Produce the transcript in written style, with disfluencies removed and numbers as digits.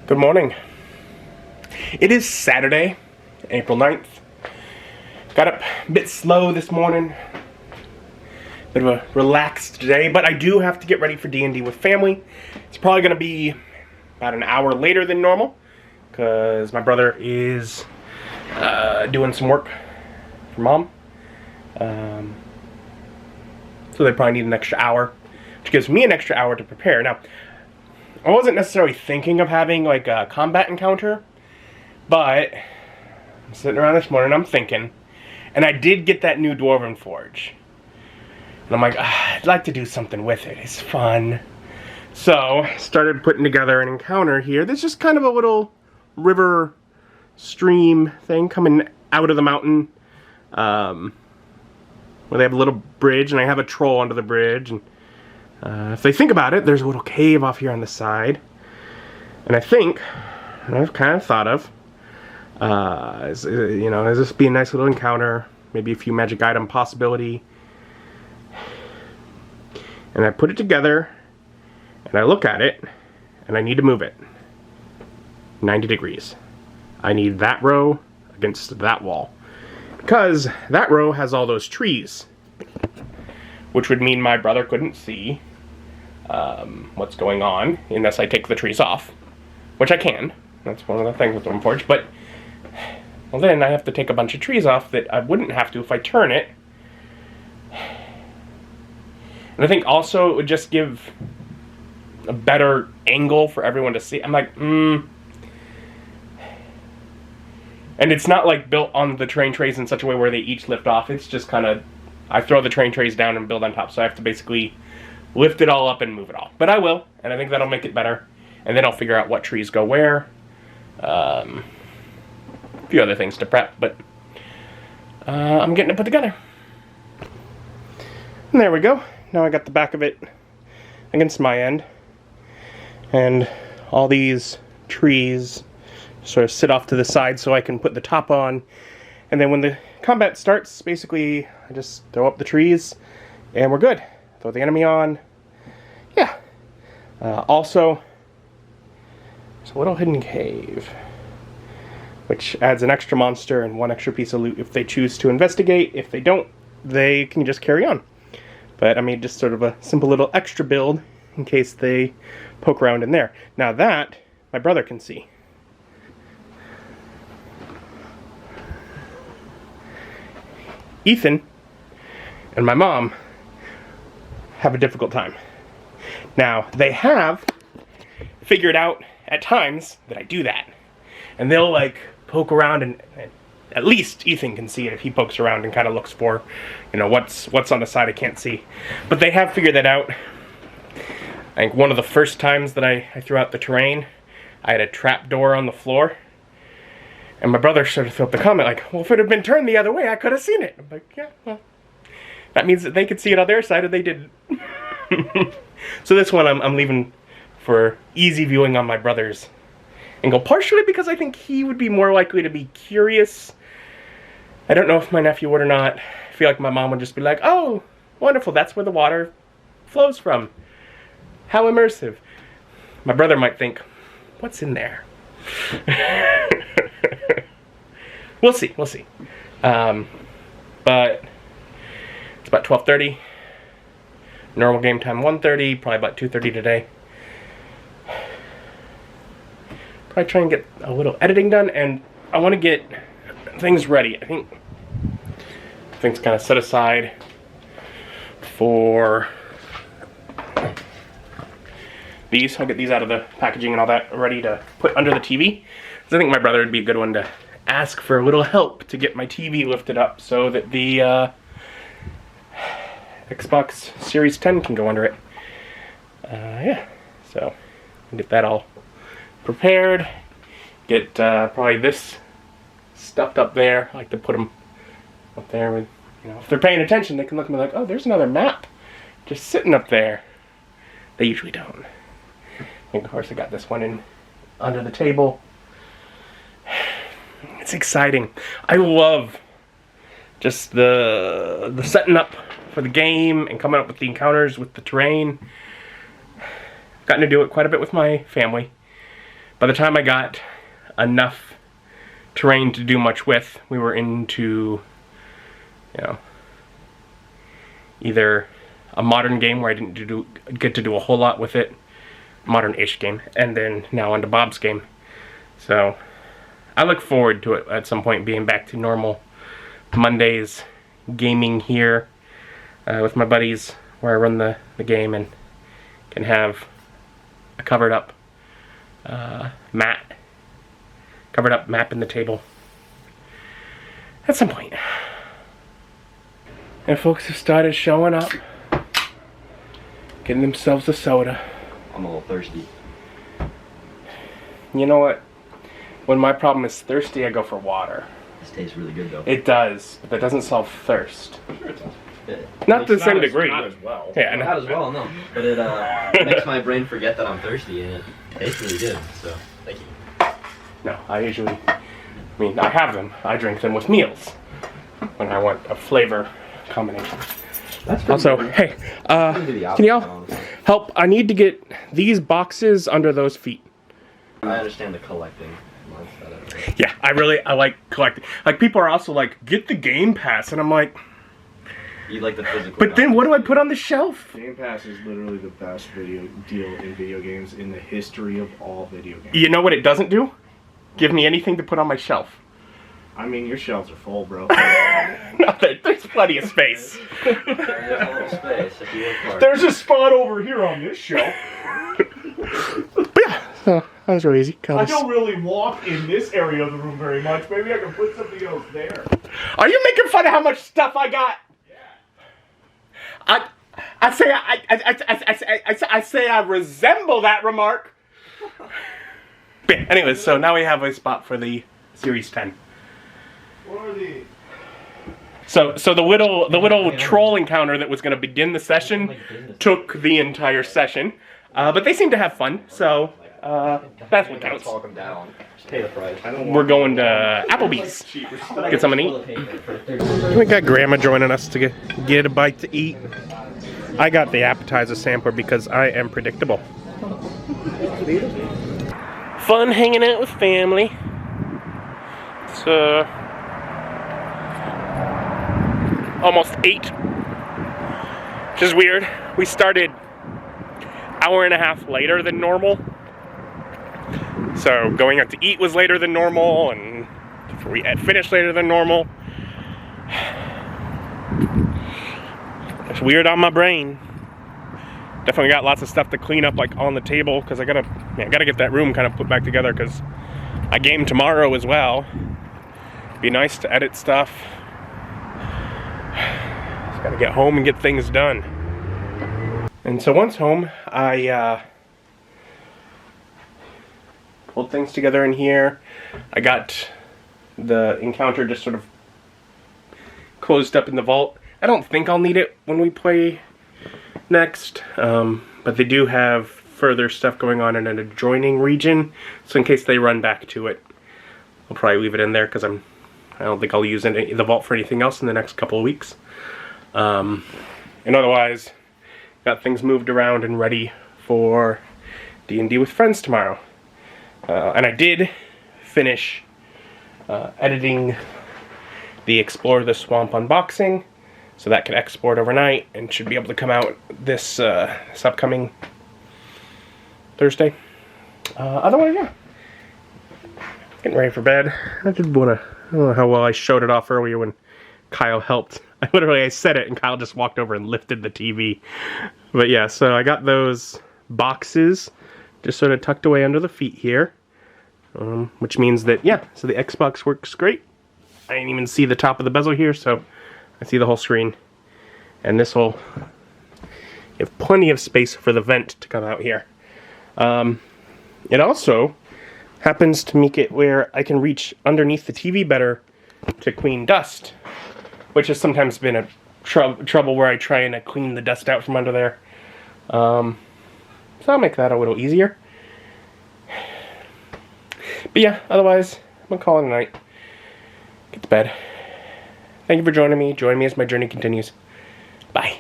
Good morning. It is Saturday, April 9th. Got up a bit slow this morning. Bit of a relaxed day, but I do have to get ready for D&D with family. It's probably going to be about an hour later than normal because my brother is doing some work for mom. So they probably need an extra hour, which gives me an extra hour to prepare. Now, I wasn't necessarily thinking of having like a combat encounter, but I'm sitting around this morning, I'm thinking, and I did get that new Dwarven Forge. And I'm like, I'd like to do something with it. It's fun. So, started putting together an encounter here. There's just kind of a little river stream thing coming out of the mountain. Where they have a little bridge, and I have a troll under the bridge. And if they think about it, there's a little cave off here on the side. And I think, and I've kind of thought of, does this be a nice little encounter? Maybe a few magic item possibility. And I put it together, and I look at it, and I need to move it 90 degrees. I need that row against that wall. Because that row has all those trees, which would mean my brother couldn't see what's going on unless I take the trees off, which I can. That's one of the things with Dwarven Forge. But well, then I have to take a bunch of trees off that I wouldn't have to if I turn it. And I think also it would just give a better angle for everyone to see. I'm like, And it's not like built on the train trays in such a way where they each lift off. It's just kind of, I throw the train trays down and build on top. So I have to basically lift it all up and move it all. But I will, and I think that'll make it better. And then I'll figure out what trees go where. A few other things to prep, but I'm getting it put together. And there we go. Now I got the back of it against my end. And all these trees sort of sit off to the side so I can put the top on. And then when the combat starts, basically I just throw up the trees and we're good. Throw the enemy on. Yeah. Also, there's a little hidden cave, which adds an extra monster and one extra piece of loot if they choose to investigate. If they don't, they can just carry on. But I made just sort of a simple little extra build in case they poke around in there. Now that, my brother can see. Ethan and my mom have a difficult time. Now, they have figured out at times that I do that. And they'll like poke around and at least Ethan can see it if he pokes around and kind of looks for, what's on the side I can't see. But they have figured that out. I think one of the first times that I threw out the terrain, I had a trap door on the floor. And my brother sort of threw up the comment like, well, if it had been turned the other way, I could have seen it. I'm like, yeah, well, that means that they could see it on their side and they didn't. So this one I'm leaving for easy viewing on my brother's angle, partially because I think he would be more likely to be curious. I don't know if my nephew would or not. I feel like my mom would just be like, oh, wonderful, that's where the water flows from. How immersive. My brother might think, what's in there? We'll see. But it's about 12:30. Normal game time 1:30, probably about 2:30 today. Probably try and get a little editing done, and I want to get things ready. I think things kind of set aside for these. I'll get these out of the packaging and all that ready to put under the TV. So I think my brother would be a good one to ask for a little help to get my TV lifted up so that the Xbox Series 10 can go under it. Yeah, so get that all prepared. Get probably this stuffed up there. I like to put them up there with, if they're paying attention, they can look at me like, oh, there's another map just sitting up there. They usually don't. And of course I got this one in under the table. It's exciting. I love just the setting up for the game and coming up with the encounters with the terrain. Gotten to do it quite a bit with my family. by the time I got enough terrain to do much with, we were into, you know, either a modern game where I didn't get to do a whole lot with it, modern-ish game, and then now onto Bob's game. So I look forward to it at some point being back to normal Mondays gaming here with my buddies, where I run the game and can have a covered up map in the table at some point. And folks have started showing up, getting themselves a soda. I'm a little thirsty. You know what? When my problem is thirsty, I go for water. This tastes really good though. It does, but that doesn't solve thirst. Sure it does. Not to the same degree. Not as well. Yeah, Not as well, no. But it makes my brain forget that I'm thirsty, and it tastes really good. So, thank you. No, I have them. I drink them with meals when I want a flavor combination. That's Also, hey, can y'all help? I need to get these boxes under those feet. I understand the collecting. Yeah, I like collecting. Like, people are also like, get the Game Pass, and I'm like, You like the physical. but then what do I put on the shelf? Game Pass is literally the best video deal in video games in the history of all video games. You know what it doesn't do? Give me anything to put on my shelf. I mean, your shelves are full, bro. No, there's plenty of space. There's a little space if you work hard. There's a spot over here on this shelf. But yeah, so that was really easy. I don't really walk in this area of the room very much. Maybe I can put something else there. Are you making fun of how much stuff I got? Yeah. I say I resemble that remark. But anyways, so now we have a spot for the Series 10. What are these? So the little troll encounter that was going to begin the session took the entire session, but they seem to have fun. So that's what counts. Talk them down. Just pay the price. We're going to Applebee's. Get something to eat. We got Grandma joining us to get a bite to eat. I got the appetizer sampler because I am predictable. Fun hanging out with family. It's almost 8, which is weird. We started hour and a half later than normal. So going out to eat was later than normal, and we had finished later than normal. It's weird on my brain. Definitely got lots of stuff to clean up, like on the table, because I gotta get that room kind of put back together, because I game tomorrow as well. Be nice to edit stuff. Just gotta get home and get things done. And so once home, I pulled things together in here. I got the encounter just sort of closed up in the vault. I don't think I'll need it when we play next, but they do have further stuff going on in an adjoining region, so in case they run back to it, I'll probably leave it in there, because I don't think I'll use the vault for anything else in the next couple of weeks. And otherwise, got things moved around and ready for D&D with friends tomorrow. And I did finish editing the Explore the Swamp unboxing, so that can export overnight and should be able to come out this upcoming Thursday. Otherwise, yeah. Getting ready for bed. I don't know how well I showed it off earlier when Kyle helped. I said it and Kyle just walked over and lifted the TV. But yeah, so I got those boxes just sort of tucked away under the feet here. Which means that, yeah, so the Xbox works great. I didn't even see the top of the bezel here, so I see the whole screen. And this will have plenty of space for the vent to come out here. It also happens to make it where I can reach underneath the TV better to clean dust, which has sometimes been a trouble where I try and clean the dust out from under there. So I'll make that a little easier. But yeah, otherwise, I'm gonna call it a night. Get to bed. Thank you for joining me. Join me as my journey continues. Bye.